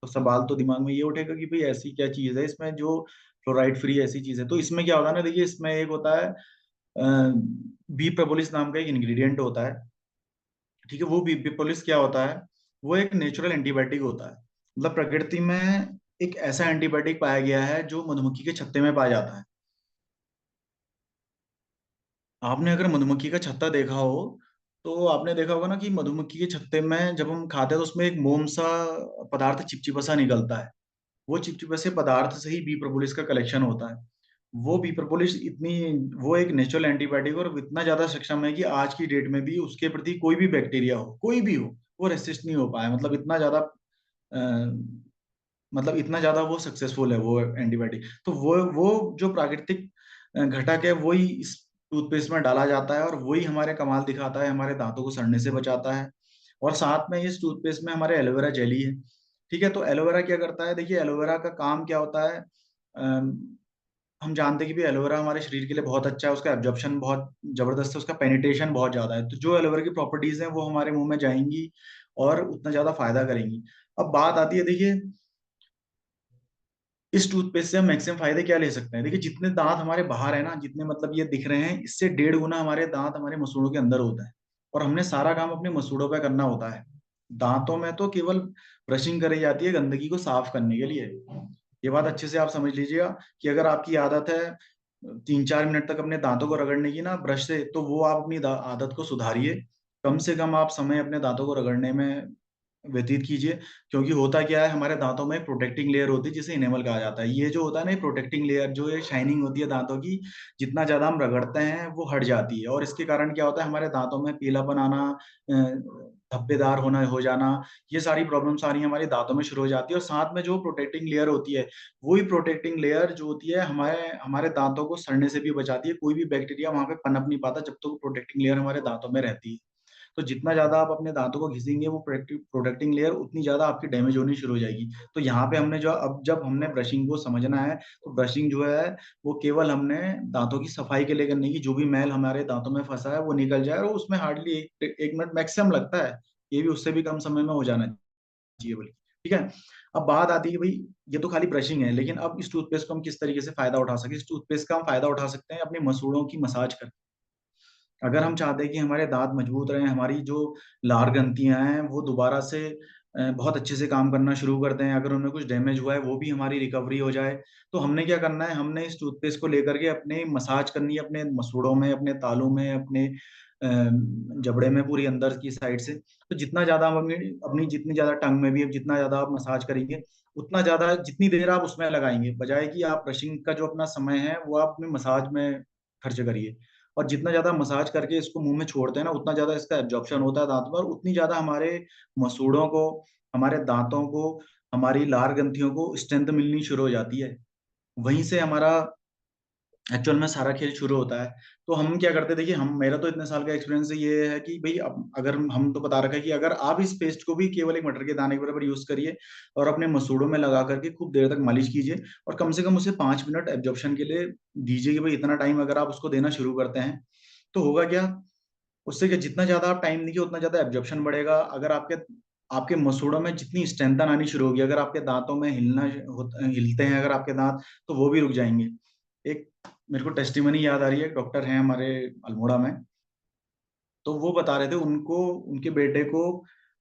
A: तो सवाल तो दिमाग में ये उठेगा कि भाई ऐसी क्या चीज है इसमें जो फ्लोराइड फ्री ऐसी चीज है। तो इसमें क्या होता है ना, देखिए इसमें एक होता है बी प्रोपोलिस नाम का एक इंग्रेडिएंट होता है। ठीक है, वो बिपोलिस क्या होता है, वो एक नेचुरल एंटीबायोटिक होता है। मतलब प्रकृति में एक ऐसा एंटीबायोटिक पाया गया है जो मधुमक्खी के छत्ते में पाया जाता है। आपने अगर मधुमक्खी का छत्ता देखा हो, तो आपने देखा होगा ना कि मधुमक्खी के छत्ते में जब हम खाते हैं तो उसमें एक मोम सा पदार्थ, चिपचिपा सा निकलता है। वो चिपचिपे से पदार्थ से ही बी प्रोपोलिस का कलेक्शन होता है। वो बी प्रोपोलिस इतनी, वो एक नेचुरल एंटीबायोटिक और इतना ज्यादा सक्षम है कि आज की डेट में भी उसके प्रति कोई भी बैक्टीरिया हो, कोई भी हो, वो रेसिस्ट नहीं हो पाया। मतलब इतना ज्यादा मतलब इतना ज्यादा वो सक्सेसफुल है वो एंटीबायोटिक। तो वो जो प्राकृतिक घटक है वही इस टूथपेस्ट में डाला जाता है, और वही हमारे कमाल दिखाता है, हमारे दांतों को सड़ने से बचाता है। और साथ में इस टूथपेस्ट में हमारे एलोवेरा जेली है। ठीक है, तो एलोवेरा क्या करता है, देखिए एलोवेरा का काम क्या होता है। हम जानते हैं कि भी एलोवेरा हमारे शरीर के लिए बहुत अच्छा है, उसका एब्जॉर्प्शन बहुत जबरदस्त है, उसका पेनिट्रेशन बहुत ज्यादा है। तो जो एलोवेरा की प्रॉपर्टीज हैं वो हमारे मुंह में जाएंगी और उतना ज्यादा फायदा करेंगी। अब बात आती है, देखिए इस टूथपेस्ट से हम मैक्सिमम फायदे क्या ले सकते हैं। देखिए जितने दांत हमारे बाहर है ना, जितने मतलब ये दिख रहे हैं, इससे 1.5 गुना हमारे दांत हमारे मसूड़ों के अंदर होता है, और हमने सारा काम अपने मसूड़ों पे करना होता है। दांतों में तो केवल ब्रशिंग करी जाती है गंदगी को साफ करने के लिए। ये बात अच्छे से आप समझ लीजिएगा कि अगर आपकी आदत है 3 4 मिनट तक अपने दांतों को रगड़ने की ना ब्रश से, तो वो आप अपनी आदत को सुधारिए। कम से कम आप समय अपने दांतों को रगड़ने में व्यतीत कीजिए। क्योंकि होता क्या है, हमारे दांतों में एक प्रोटेक्टिंग लेयर होती है जिसे इनेमल कहा जाता है। ये जो होता है ना, प्रोटेक्टिंग लेयर जो ये शाइनिंग होती है दांतों की, जितना ज्यादा हम रगड़ते हैं वो हट जाती है, और इसके कारण क्या होता है, हमारे दांतों में पीलापन आना, धब्बेदार होना हो जाना, ये सारी प्रॉब्लम्स आ रही है हमारे दांतों में शुरू हो जाती है। और साथ में जो प्रोटेक्टिंग लेयर होती है, वही प्रोटेक्टिंग लेयर जो होती है हमारे हमारे दांतों को सड़ने से भी बचाती है। कोई भी बैक्टीरिया वहां पे पनप नहीं पाता जब तक प्रोटेक्टिंग लेयर हमारे दांतों में रहती है। तो जितना ज्यादा आप अपने दांतों को घिसेंगे वो प्रोटेक्टिंग लेयर उतनी ज्यादा आपकी डैमेज होनी शुरू हो जाएगी। तो यहाँ पे हमने जो अब जब हमने ब्रशिंग को समझना है, तो ब्रशिंग जो है वो केवल हमने दांतों की सफाई के लिए करने की, जो भी मैल हमारे दांतों में फंसा है वो निकल जाए, और उसमें हार्डली 1 मिनट मैक्सिमम लगता है। ये भी उससे भी कम समय में हो जाना चाहिए बल्कि। ठीक है, अब बात आती है कि भाई ये तो खाली ब्रशिंग है, लेकिन अब इस टूथपेस्ट को हम किस तरीके से फायदा उठा सकते हैं। इस टूथपेस्ट का हम फायदा उठा सकते हैं अपने मसूड़ों की मसाज कर। अगर हम चाहते हैं कि हमारे दांत मजबूत रहें, हमारी जो लार ग्रंथियां हैं वो दोबारा से बहुत अच्छे से काम करना शुरू कर दें, अगर उनमें कुछ डैमेज हुआ है वो भी हमारी रिकवरी हो जाए, तो हमने क्या करना है, हमने इस टूथपेस्ट को लेकर के अपने मसाज करनी है, अपने मसूड़ों में, अपने तालू में, अपने जबड़े में, पूरी अंदर की साइड से। तो जितना ज्यादा हम अपनी अपनी जितनी ज्यादा टंग में भी जितना ज्यादा आप मसाज करेंगे, उतना ज्यादा जितनी देर आप उसमें लगाएंगे, बजाय कि आप ब्रशिंग का जो अपना समय है वो आप अपने मसाज में खर्च करिए। और जितना ज्यादा मसाज करके इसको मुंह में छोड़ते हैं ना, उतना ज्यादा इसका एब्जॉर्प्शन होता है दांत में, और उतनी ज्यादा हमारे मसूड़ों को, हमारे दांतों को, हमारी लार ग्रंथियों को स्ट्रेंथ मिलनी शुरू हो जाती है। वहीं से हमारा एक्चुअल में सारा खेल शुरू होता है। तो हम क्या करते हैं, देखिए हम, मेरा तो इतने साल का एक्सपीरियंस ये है कि भाई अब अगर हम तो बता रखा है कि अगर आप इस पेस्ट को भी केवल एक मटर के दाने के बराबर यूज करिए, और अपने मसूड़ों में लगा करके खूब देर तक मालिश कीजिए, और कम से कम उसे 5 मिनट एब्जॉर्प्शन के लिए दीजिए कि भाई इतना टाइम अगर आप उसको देना शुरू करते हैं, तो होगा क्या, उससे क्या, जितना ज्यादा आप टाइम देंगे उतना ज्यादा एब्जॉर्प्शन बढ़ेगा। अगर आपके आपके मसूड़ों में जितनी स्ट्रेंथन आनी शुरू होगी, अगर आपके दांतों में हिलते हैं अगर आपके दांत, तो वो भी रुक जाएंगे। एक मेरे को टेस्टिमनी याद आ रही है, डॉक्टर हैं हमारे अल्मोड़ा में, तो वो बता रहे थे उनको, उनके बेटे को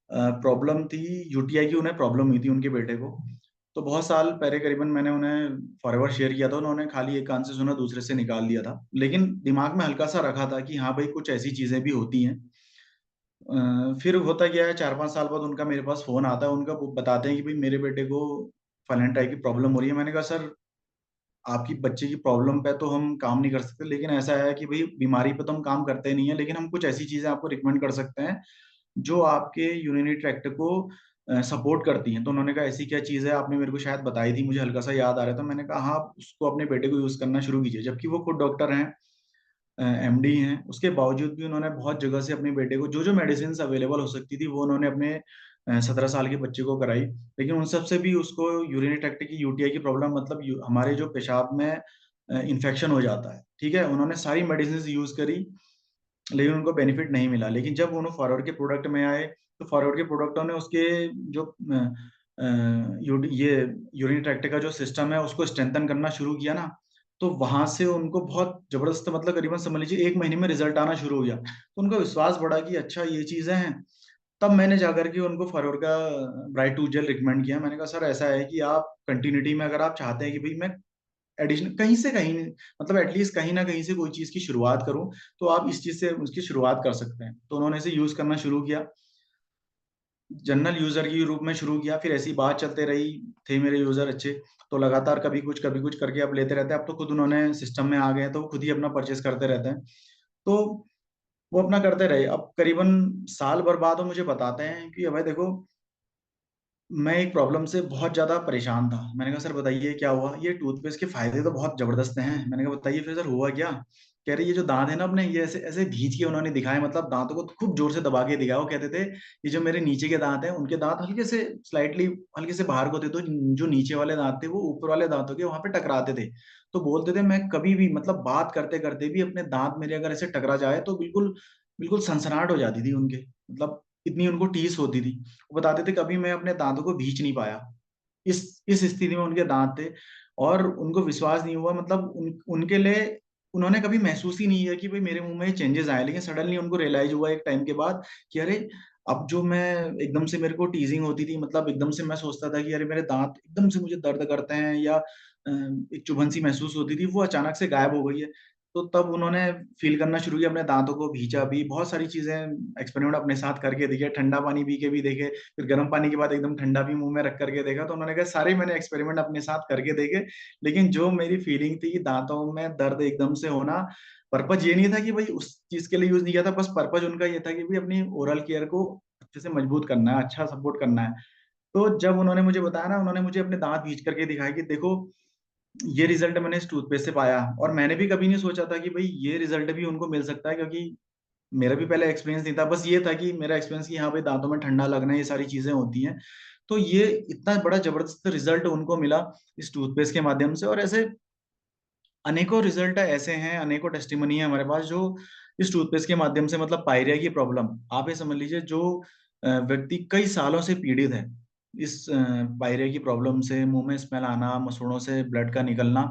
A: प्रॉब्लम थी, यूटीआई की उन्हें प्रॉब्लम हुई थी उनके बेटे को। तो बहुत साल पहले करीबन मैंने उन्हें फॉरएवर शेयर किया था, उन्होंने खाली एक कान से सुना दूसरे से निकाल दिया था, लेकिन दिमाग में हल्का सा रखा था कि हाँ भाई कुछ ऐसी चीजें भी होती हैं। फिर होता क्या है, 4-5 साल बाद उनका मेरे पास फोन आता है, उनका वो बताते हैं कि भाई मेरे बेटे को फाइलेंट की प्रॉब्लम हो रही है। मैंने कहा सर, आपकी बच्चे की प्रॉब्लम पे तो हम काम नहीं कर सकते, लेकिन ऐसा है कि भाई बीमारी पे तो हम काम करते नहीं है, लेकिन हम कुछ ऐसी चीजें आपको रिकमेंड कर सकते हैं जो आपके यूरिनरी ट्रैक्ट को सपोर्ट करती हैं। तो उन्होंने कहा ऐसी क्या चीज़ है, आपने मेरे को शायद बताई थी, मुझे हल्का सा याद आ रहा था। मैंने कहा हाँ, आप उसको अपने बेटे को यूज़ करना शुरू कीजिए। जबकि वो खुद डॉक्टर हैं, एमडी हैं, उसके बावजूद भी उन्होंने बहुत जगह से अपने बेटे को जो जो मेडिसिन अवेलेबल हो सकती थी वो उन्होंने अपने 17 साल के बच्चे को कराई। लेकिन उन सब से भी उसको यूरिनरी ट्रैक्ट की यूटीआई की प्रॉब्लम, मतलब हमारे जो पेशाब में इन्फेक्शन हो जाता है, ठीक है, उन्होंने सारी मेडिसिन यूज करी, लेकिन उनको बेनिफिट नहीं मिला। लेकिन जब उन्होंने फॉरवर्ड के प्रोडक्ट में आए, तो फॉरवर्ड के प्रोडक्टों ने उसके जो ये यूरिन ट्रैक्ट का जो सिस्टम है उसको स्ट्रेंथन करना शुरू किया ना, तो वहां से उनको बहुत जबरदस्त, मतलब करीबन समझ लीजिए 1 महीने में रिजल्ट आना शुरू हो गया। तो उनका विश्वास बढ़ा कि अच्छा ये चीजें हैं। तब मैंने जाकर के उनको फॉरवर्ड का ब्राइट टूथ जेल रिकमेंड किया। मैंने कहा सर ऐसा है कि आप कंटिन्यूटी में अगर आप चाहते हैं कि भाई मैं एडिशनल कहीं से कहीं, मतलब एटलीस्ट कहीं ना कहीं से कोई चीज की शुरुआत करूं, तो आप इस चीज से उसकी शुरुआत कर सकते हैं। तो उन्होंने इसे यूज करना शुरू किया, जनरल यूजर के रूप में शुरू किया, फिर ऐसी बात चलते रही, थे मेरे यूजर अच्छे, तो लगातार कभी कुछ करके अब लेते रहते हैं। अब तो खुद उन्होंने सिस्टम में आ गए हैं, तो वो खुद ही अपना परचेस करते रहते हैं। तो वो अपना करते रहे। अब करीबन साल भर बाद वो मुझे बताते हैं कि भाई देखो, मैं एक प्रॉब्लम से बहुत ज्यादा परेशान था। मैंने कहा सर बताइए क्या हुआ। ये टूथपेस्ट के फायदे तो बहुत जबरदस्त हैं। मैंने कहा बताइए फिर सर हुआ क्या। कह रहे ये जो दांत है ना अपने, ये ऐसे ऐसे भींच के उन्होंने दिखाए, मतलब दांतों को खूब जोर से दबा के दिखाया। वो कहते थे ये जो मेरे नीचे के दांत हैं उनके दांत हल्के से स्लाइटली हल्के से बाहर को थे, तो जो नीचे वाले दांत थे वो ऊपर वाले दांतों के वहां पे टकराते थे। तो बोलते थे मैं कभी भी, मतलब बात करते करते भी अपने दांत मेरे अगर ऐसे टकरा जाए तो बिल्कुल बिल्कुल सनसनाहट हो जाती थी उनके, मतलब इतनी उनको टीस होती थी। वो बताते थे कभी मैं अपने दांतों को भींच नहीं पाया। इस स्थिति में उनके दांत थे, और उनको विश्वास नहीं हुआ, मतलब उनके लिए उन्होंने कभी महसूस ही नहीं किया कि भाई मेरे मुंह में चेंजेस आए। लेकिन सडनली उनको रियलाइज हुआ एक टाइम के बाद कि अरे, अब जो मैं एकदम से मेरे को टीजिंग होती थी, मतलब एकदम से मैं सोचता था कि अरे मेरे दांत एकदम से मुझे दर्द करते हैं, या एक चुभन सी महसूस होती थी, वो अचानक से गायब हो गई है। तो तब उन्होंने फील करना शुरू किया, अपने दांतों को भींचा भी, बहुत सारी चीजें एक्सपेरिमेंट अपने साथ करके देखे, ठंडा पानी पी के भी देखे, फिर गर्म पानी के बाद एकदम ठंडा भी मुंह में रख करके देखा। तो उन्होंने कहा सारे मैंने एक्सपेरिमेंट अपने साथ करके देखे, लेकिन जो मेरी फीलिंग थी कि दांतों में दर्द एकदम से होना, पर्पज ये नहीं था कि भाई उस चीज के लिए यूज नहीं किया था, बस पर्पज उनका ये था कि भाई अपनी ओरल केयर को अच्छे से मजबूत करना है, अच्छा सपोर्ट करना है। तो जब उन्होंने मुझे बताया ना, उन्होंने मुझे अपने दांत भींच करके दिखाया कि देखो ये रिजल्ट मैंने इस टूथपेस्ट से पाया। और मैंने भी कभी नहीं सोचा था कि भाई ये रिजल्ट भी उनको मिल सकता है, क्योंकि मेरा भी पहले एक्सपीरियंस नहीं था। बस ये था कि मेरा एक्सपीरियंस कि हाँ भाई दांतों में ठंडा लगना, ये सारी चीजें होती हैं। तो ये इतना बड़ा जबरदस्त रिजल्ट उनको मिला इस टूथपेस्ट के माध्यम से। और ऐसे अनेकों रिजल्ट ऐसे हैं, अनेकों टेस्टिमनी है हमारे पास, जो इस टूथपेस्ट के माध्यम से, मतलब पायरिया की प्रॉब्लम आप ये समझ लीजिए, जो व्यक्ति कई सालों से पीड़ित है इस पायरिया की प्रॉब्लम से, मुंह में स्मेल आना, मसूड़ों से ब्लड का निकलना,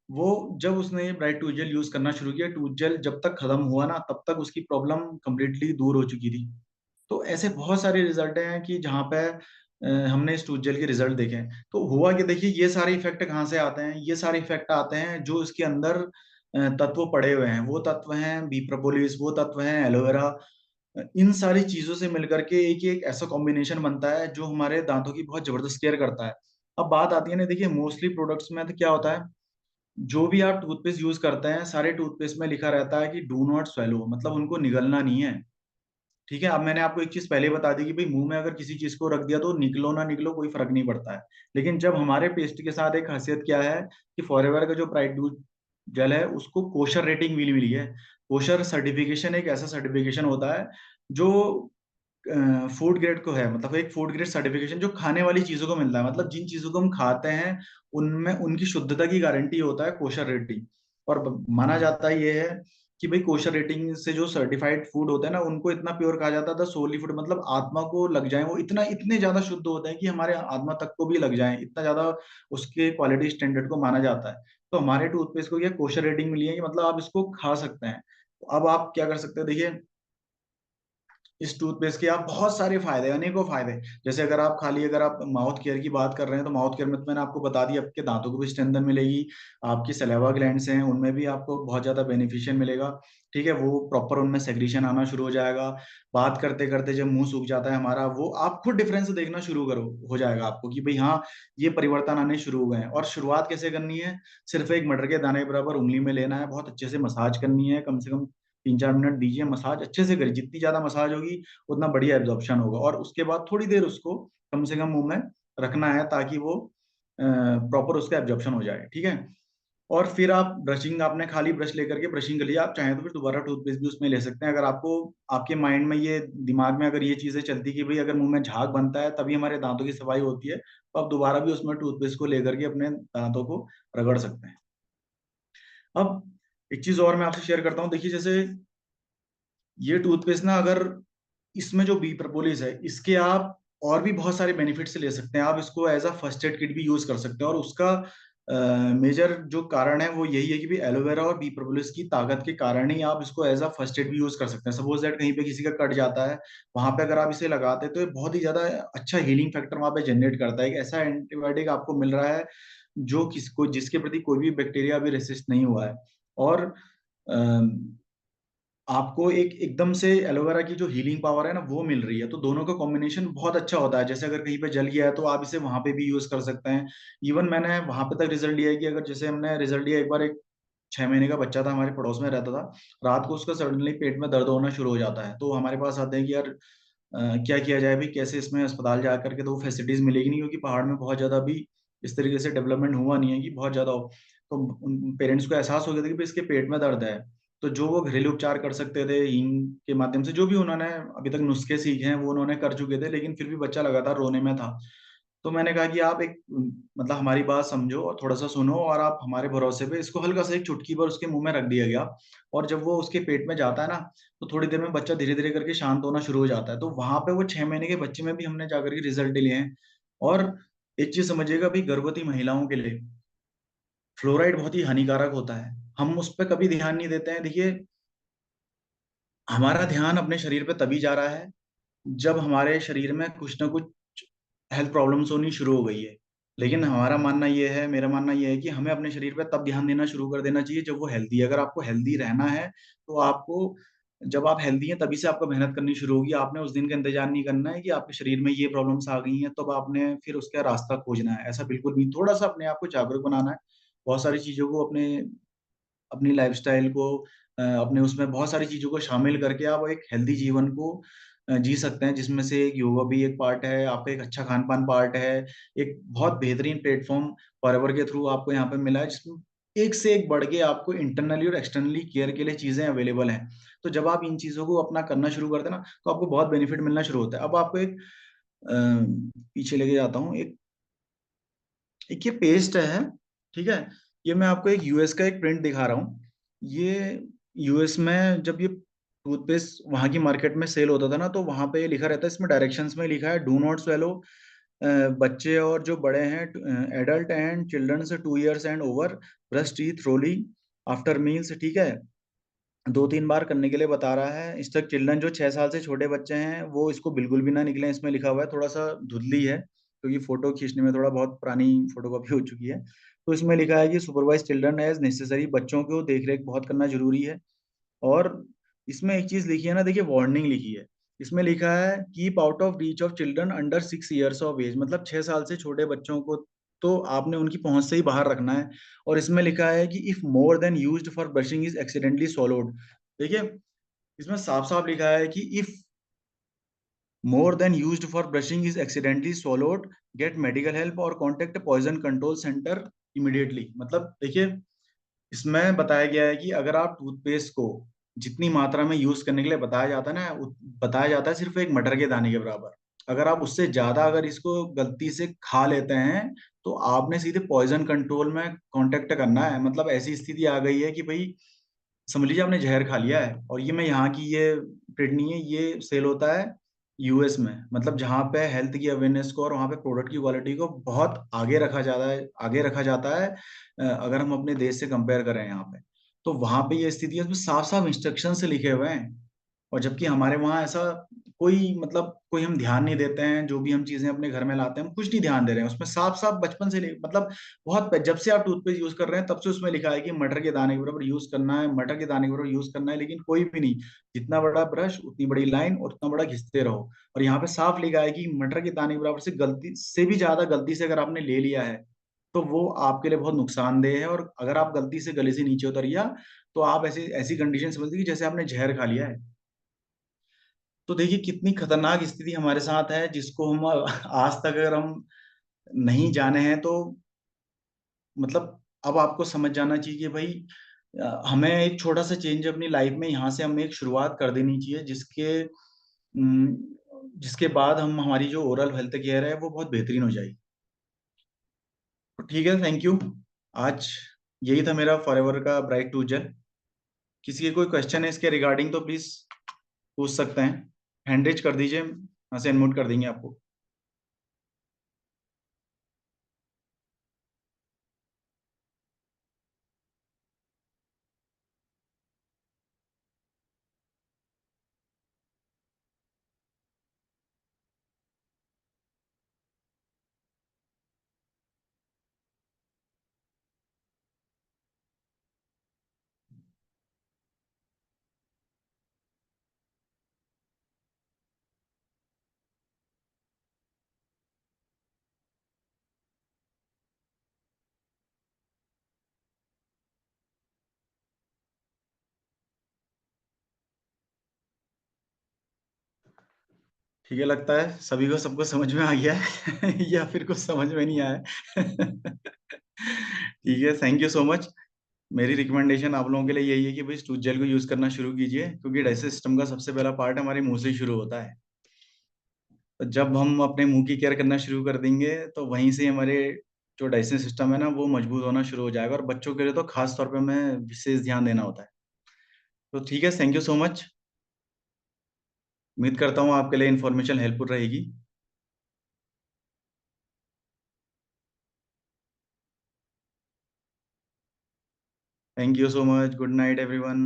A: वो जब उसने ये ब्राइट टूथ जेल यूज करना शुरू किया, टूथ जेल जब तक खत्म हुआ ना तब तक उसकी प्रॉब्लम कंप्लीटली दूर हो चुकी थी। तो ऐसे बहुत सारे रिजल्ट हैं कि जहाँ पे हमने इस टूथ जेल के रिजल्ट देखे हैं। तो हुआ कि देखिए ये सारे इफेक्ट कहाँ से आते हैं, ये सारे इफेक्ट आते हैं जो इसके अंदर तत्व पड़े हुए हैं। वो तत्व हैं बी प्रोपोलिस, वो तत्व हैं एलोवेरा। इन सारी चीजों से मिलकर के एक एक ऐसा कॉम्बिनेशन बनता है जो हमारे दांतों की बहुत जबरदस्त केयर करता है। अब बात आती है ना, देखिए मोस्टली प्रोडक्ट्स में तो क्या होता है, जो भी आप टूथपेस्ट यूज करते हैं सारे टूथपेस्ट में लिखा रहता है कि डू नॉट स्वेलो, मतलब उनको निगलना नहीं है। ठीक है, अब मैंने आपको एक चीज पहले बता दी कि भाई मुंह में अगर किसी चीज को रख दिया तो निकलो ना निकलो कोई फर्क नहीं पड़ता है। लेकिन जब हमारे पेस्ट के साथ एक खासियत क्या है कि फॉरएवर का जो ब्राइट टूथ जेल है उसको कोशर रेटिंग मिली मिली है। कोशर सर्टिफिकेशन एक ऐसा सर्टिफिकेशन होता है जो फूड ग्रेड को है, मतलब एक फूड ग्रेड सर्टिफिकेशन जो खाने वाली चीजों को मिलता है, मतलब जिन चीजों को हम खाते हैं उनमें उनकी शुद्धता की गारंटी होता है कोशर रेटिंग। और माना जाता है ये है कि भाई कोशर रेटिंग से जो सर्टिफाइड फूड होता है ना, उनको इतना प्योर कहा जाता था, सोली फूड, मतलब आत्मा को लग जाए वो, इतना इतने ज्यादा शुद्ध होते हैं कि हमारे आत्मा तक को भी लग जाए, इतना ज्यादा उसके क्वालिटी स्टैंडर्ड को माना जाता है। तो हमारे टूथपेस्ट को ये कोशर रेटिंग मिली है कि मतलब आप इसको खा सकते हैं। तो अब आप क्या कर सकते हैं, देखिए इस टूथपेस्ट के आप बहुत सारे फायदे, अनेकों फायदे। जैसे अगर आप खाली, अगर आप माउथ केयर की बात कर रहे हैं, तो माउथ केयर में तो मैंने आपको बता दिया, आपके दांतों को भी स्ट्रेंथन मिलेगी, आपकी सलेवा ग्लैंड्स हैं उनमें भी आपको बहुत ज्यादा बेनिफिशियल मिलेगा। ठीक है, वो प्रॉपर उनमें सेक्रीशन आना शुरू हो जाएगा। बात करते करते जब मुंह सूख जाता है हमारा, वो आप खुद डिफरेंस देखना शुरू करो, हो जाएगा आपको कि भाई हाँ, ये परिवर्तन आने शुरू हुए हैं। और शुरुआत कैसे करनी है, सिर्फ एक मटर के दाने के बराबर उंगली में लेना है, बहुत अच्छे से मसाज करनी है, कम से कम 3-4 मिनट दीजिए मसाज, अच्छे से करिए, जितनी ज्यादा मसाज होगी उतना बढ़िया एब्जॉर्प्शन होगा। और उसके बाद थोड़ी देर उसको कम से कम मुंह में रखना है, ताकि वो प्रॉपर उसका एब्जॉर्प्शन हो जाए। ठीक है, और फिर आप ब्रशिंग, आपने खाली ब्रश लेकर के ब्रशिंग कर लिया, आप चाहें तो फिर दोबारा टूथपेस्ट भी उसमें ले सकते हैं। अगर आपको, आपके माइंड में ये, दिमाग में अगर ये चीजें चलती कि भाई अगर मुंह में झाग बनता है तभी हमारे दांतों की सफाई होती है, तो आप दोबारा भी उसमें टूथपेस्ट को लेकर के अपने दांतों को रगड़ सकते हैं। अब एक चीज और मैं आपसे शेयर करता हूँ, देखिए जैसे ये टूथपेस्ट ना, अगर इसमें जो बी प्रोपोलिस है, इसके आप और भी बहुत सारे बेनिफिट्स ले सकते हैं। आप इसको as a first aid kit भी यूज कर सकते हैं, और उसका मेजर जो कारण है वो यही है कि भी एलोवेरा और बी प्रोपोलिस की ताकत के कारण ही आप इसको एज अ फर्स्ट एड भी यूज कर सकते हैं। सपोज दैट कहीं पे किसी का कट जाता है, वहां पे अगर आप इसे लगाते हैं तो ये बहुत ही ज्यादा अच्छा हीलिंग फैक्टर वहां पे जनरेट करता है। एक ऐसा एंटीबायोटिक आपको मिल रहा है जो किसको, जिसके प्रति कोई भी बैक्टीरिया अभी रेसिस्ट नहीं हुआ है। और आपको एक एकदम से एलोवेरा की जो हीलिंग पावर है ना, वो मिल रही है। तो दोनों का कॉम्बिनेशन बहुत अच्छा होता है। जैसे अगर कहीं पे जल गया है तो आप इसे वहां पे भी यूज कर सकते हैं। इवन मैंने वहां पे तक रिजल्ट लिया है कि अगर, जैसे हमने रिजल्ट लिया एक बार, एक 6 महीने का बच्चा था, हमारे पड़ोस में रहता था, रात को उसका सडनली पेट में दर्द होना शुरू हो जाता है। तो हमारे पास आते हैं कि यार क्या किया जाए भी, कैसे इसमें अस्पताल जा करके, तो वो फैसिलिटीज मिलेगी नहीं, क्योंकि पहाड़ में बहुत ज्यादा अभी इस तरीके से डेवलपमेंट हुआ नहीं है कि बहुत ज्यादा हो। तो उन पेरेंट्स को एहसास हो गया था कि भाई इसके पेट में दर्द है। तो जो वो घरेलू उपचार कर सकते थे हींग के माध्यम से, जो भी उन्होंने अभी तक नुस्खे सीखे हैं वो उन्होंने कर चुके थे, लेकिन फिर भी बच्चा लगातार रोने में था। तो मैंने कहा कि आप एक, मतलब हमारी बात समझो और थोड़ा सा सुनो, और आप हमारे भरोसे पे इसको हल्का सा एक चुटकी पर उसके मुंह में रख दिया गया। और जब वो उसके पेट में जाता है ना, तो थोड़ी देर में बच्चा धीरे धीरे करके शांत होना शुरू हो जाता है। तो वहां पे वो 6 महीने के बच्चे में भी हमने जाकर के रिजल्ट लिए हैं। और एक चीज समझिएगा भी, गर्भवती महिलाओं के लिए फ्लोराइड बहुत ही हानिकारक होता है। हम उस पर कभी ध्यान नहीं देते हैं। देखिए, हमारा ध्यान अपने शरीर पे तभी जा रहा है जब हमारे शरीर में कुछ ना कुछ हेल्थ प्रॉब्लम्स होनी शुरू हो गई है। लेकिन हमारा मानना ये है, मेरा मानना ये है कि हमें अपने शरीर पे तब ध्यान देना शुरू कर देना चाहिए जब वो हेल्दी है। अगर आपको हेल्दी रहना है तो आपको, जब आप हेल्दी हैं तभी से आपको मेहनत करनी शुरू होगी। आपने उस दिन का इंतजार नहीं करना है कि आपके शरीर में ये प्रॉब्लम्स आ गई हैं तब आपने फिर उसका रास्ता खोजना है, ऐसा बिल्कुल भी। थोड़ा सा अपने आप को जागरूक बनाना है, बहुत सारी चीजों को अपने, अपनी लाइफस्टाइल को, अपने उसमें बहुत सारी चीजों को शामिल करके आप एक हेल्दी जीवन को जी सकते हैं, जिसमें से एक योगा भी एक पार्ट है, आपका एक अच्छा खान पान पार्ट है। एक बहुत बेहतरीन प्लेटफॉर्म फॉरएवर के थ्रू आपको यहाँ पे मिला है, जिसमें एक से एक बढ़ के आपको इंटरनली और एक्सटर्नली केयर के लिए चीजें अवेलेबल हैं। तो जब आप इन चीजों को अपना करना शुरू करते हैं ना, तो आपको बहुत बेनिफिट मिलना शुरू होता है। अब आपको एक पीछे लेके जाता हूँ, एक ये पेस्ट है, ठीक है। ये मैं आपको एक यूएस का एक प्रिंट दिखा रहा हूँ। ये यूएस में जब ये टूथपेस्ट वहाँ की मार्केट में सेल होता था ना, तो वहाँ पे ये लिखा रहता है, इसमें डायरेक्शंस में लिखा है, डू नॉट स्वेलो, बच्चे और जो बड़े हैं, एडल्ट एंड चिल्ड्रन से 2 years and over, brush teeth thoroughly after meals. ठीक है, 2-3 बार करने के लिए बता रहा है। इस तक चिल्ड्रन, जो 6 साल से छोटे बच्चे हैं, वो इसको बिल्कुल भी ना निकलें। इसमें लिखा हुआ है, थोड़ा सा धुंधली है क्योंकि फोटो खींचने में थोड़ा बहुत पुरानी फोटोकॉपी हो चुकी है। तो इसमें लिखा है कि सुपरवाइज चिल्ड्रन एज नेसेसरी, बच्चों को देख रेख बहुत करना जरूरी है। और इसमें एक चीज लिखी है ना, देखिए वार्निंग लिखी है। इसमें लिखा है, keep out of reach of children under 6 years of age, मतलब 6 साल से छोटे बच्चों को तो आपने उनकी पहुंच से ही बाहर रखना है। और इसमें लिखा है कि if more than used for brushing is accidentally swallowed। देखिए, इसमें साफ साफ लिखा है कि if more than used for brushing is accidentally swallowed, get medical help और contact poison control centre immediately. मतलब देखिए, इसमें बताया गया है कि अगर आप टूथपेस्ट को जितनी मात्रा में यूज करने के लिए बताया जाता है ना, बताया जाता है सिर्फ एक मटर के दाने के बराबर। अगर आप उससे ज्यादा अगर इसको गलती से खा लेते हैं, तो आपने सीधे पॉइजन कंट्रोल में कांटेक्ट करना है। मतलब ऐसी स्थिति आ गई है कि भाई समझ लीजिए आपने जहर खा लिया है, और ये मैं यहाँ की ये ब्रेड नहीं है, ये सेल होता है यूएस में। मतलब जहाँ पे हेल्थ की अवेयरनेस को और वहाँ पे प्रोडक्ट की क्वालिटी को बहुत आगे रखा जाता है, आगे रखा जाता है। अगर हम अपने देश से कंपेयर करें यहाँ पे, तो वहाँ पे ये स्थिति है, उसमें साफ साफ इंस्ट्रक्शन से लिखे हुए हैं। और जबकि हमारे वहाँ ऐसा कोई, मतलब कोई हम ध्यान नहीं देते हैं, जो भी हम चीजें अपने घर में लाते हैं हम कुछ नहीं ध्यान दे रहे हैं उसमें। साफ साफ बचपन से मतलब बहुत जब से आप टूथपेस्ट यूज कर रहे हैं तब से उसमें लिखा है कि मटर के दाने के बराबर यूज करना है, मटर के दाने के बराबर यूज करना है, लेकिन कोई भी नहीं। जितना बड़ा ब्रश उतनी बड़ी लाइन और उतना बड़ा घिसते रहो। और यहाँ पे साफ लिखा है कि मटर के दाने के बराबर से गलती से भी ज्यादा गलती से अगर आपने ले लिया है तो वो आपके लिए बहुत नुकसानदेह है। और अगर आप गलती से गले से नीचे उतर गया तो आप ऐसी ऐसी कंडीशन समझ लीजिए जैसे आपने जहर खा लिया है। तो देखिए कितनी खतरनाक स्थिति हमारे साथ है, जिसको हम आज तक अगर हम नहीं जाने हैं तो मतलब अब आपको समझ जाना चाहिए कि भाई हमें एक छोटा सा चेंज अपनी लाइफ में यहाँ से हमें एक शुरुआत कर देनी चाहिए, जिसके बाद हम हमारी जो ओरल हेल्थ केयर है वो बहुत बेहतरीन हो जाएगी। तो ठीक है, थैंक यू। आज यही था मेरा फॉरएवर का ब्राइट टू जेल। किसी के कोई क्वेश्चन है इसके रिगार्डिंग तो प्लीज पूछ सकते हैं, हैंड रेज कर दीजिए, यहाँ से अनम्यूट कर देंगे आपको। ठीक है, लगता है सभी को सबको समझ में आ गया है या फिर कुछ समझ में नहीं आया है। ठीक है, थैंक यू सो मच। मेरी रिकमेंडेशन आप लोगों के लिए यही है कि भाई टूथ जेल को यूज करना शुरू कीजिए, क्योंकि डाइजेस्टिव सिस्टम का सबसे पहला पार्ट हमारे मुंह से ही शुरू होता है। तो जब हम अपने मुंह की केयर करना शुरू कर देंगे तो वहीं से हमारे जो डाइजेस्टिव सिस्टम है ना वो मजबूत होना शुरू हो जाएगा, और बच्चों के लिए तो खास तौर पे हमें विशेष ध्यान देना होता है। तो ठीक है, थैंक यू सो मच। उम्मीद करता हूँ आपके लिए इन्फॉर्मेशन हेल्पफुल रहेगी। Thank you so much, good night everyone.